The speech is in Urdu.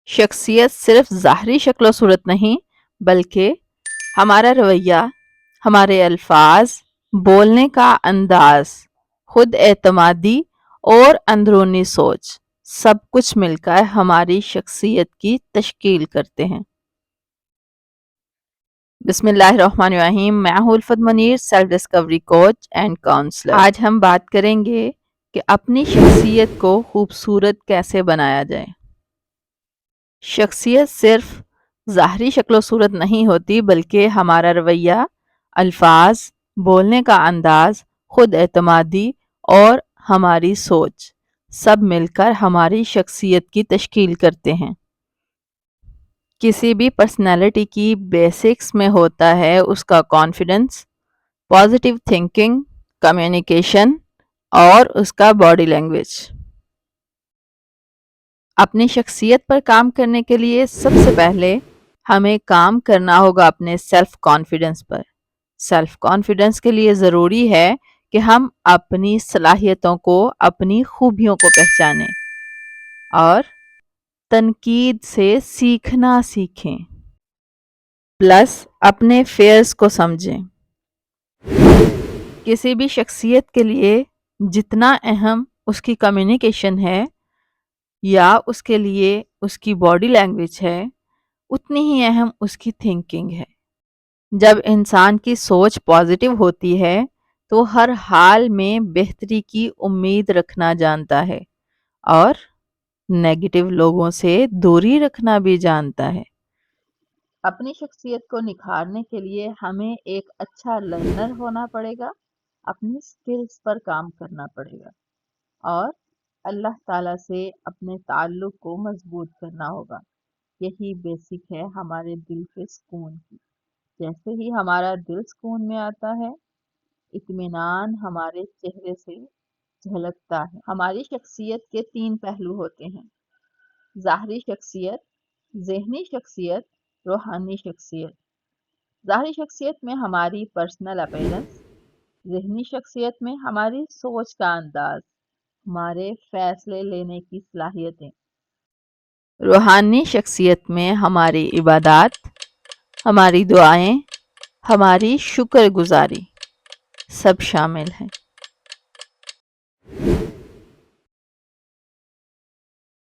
شخصیت صرف ظاہری شکل و صورت نہیں بلکہ ہمارا رویہ، ہمارے الفاظ، بولنے کا انداز، خود اعتمادی اور اندرونی سوچ سب کچھ مل کر ہماری شخصیت کی تشکیل کرتے ہیں۔ بسم اللہ الرحمن الرحیم۔ میں ہوں الفت Munir, self Discovery coach and counsellor. آج ہم بات کریں گے کہ اپنی شخصیت کو خوبصورت کیسے بنایا جائے۔ شخصیت صرف ظاہری شکل و صورت نہیں ہوتی بلکہ ہمارا رویہ، الفاظ، بولنے کا انداز، خود اعتمادی اور ہماری سوچ سب مل کر ہماری شخصیت کی تشکیل کرتے ہیں۔ کسی بھی پرسنالٹی کی بیسکس میں ہوتا ہے اس کا کانفیڈنس، پازیٹیو تھنکنگ، کمیونیکیشن اور اس کا باڈی لینگویج۔ اپنی شخصیت پر کام کرنے کے لیے سب سے پہلے ہمیں کام کرنا ہوگا اپنے سیلف کانفیڈنس پر۔ سیلف کانفیڈنس کے لیے ضروری ہے کہ ہم اپنی صلاحیتوں کو، اپنی خوبیوں کو پہچانیں اور تنقید سے سیکھنا سیکھیں، پلس اپنے فیئرز کو سمجھیں۔ کسی بھی شخصیت کے لیے جتنا اہم اس کی کمیونیکیشن ہے یا اس کے لیے اس کی باڈی لینگویج ہے، اتنی ہی اہم اس کی تھنکنگ ہے۔ جب انسان کی سوچ پازیٹیو ہوتی ہے تو ہر حال میں بہتری کی امید رکھنا جانتا ہے اور نیگیٹو لوگوں سے دوری رکھنا بھی جانتا ہے۔ اپنی شخصیت کو نکھارنے کے لیے ہمیں ایک اچھا لرنر ہونا پڑے گا، اپنی سکلز پر کام کرنا پڑے گا اور اللہ تعالیٰ سے اپنے تعلق کو مضبوط کرنا ہوگا۔ یہی بیسک ہے ہمارے دل کے سکون کی۔ جیسے ہی ہمارا دل سکون میں آتا ہے، اطمینان ہمارے چہرے سے جھلکتا ہے۔ ہماری شخصیت کے 3 پہلو ہوتے ہیں: ظاہری شخصیت، ذہنی شخصیت، روحانی شخصیت۔ ظاہری شخصیت میں ہماری پرسنل اپیرنس، ذہنی شخصیت میں ہماری سوچ کا انداز، ہمارے فیصلے لینے کی صلاحیتیں، روحانی شخصیت میں ہماری عبادات، ہماری دعائیں، ہماری شکر گزاری سب شامل ہیں۔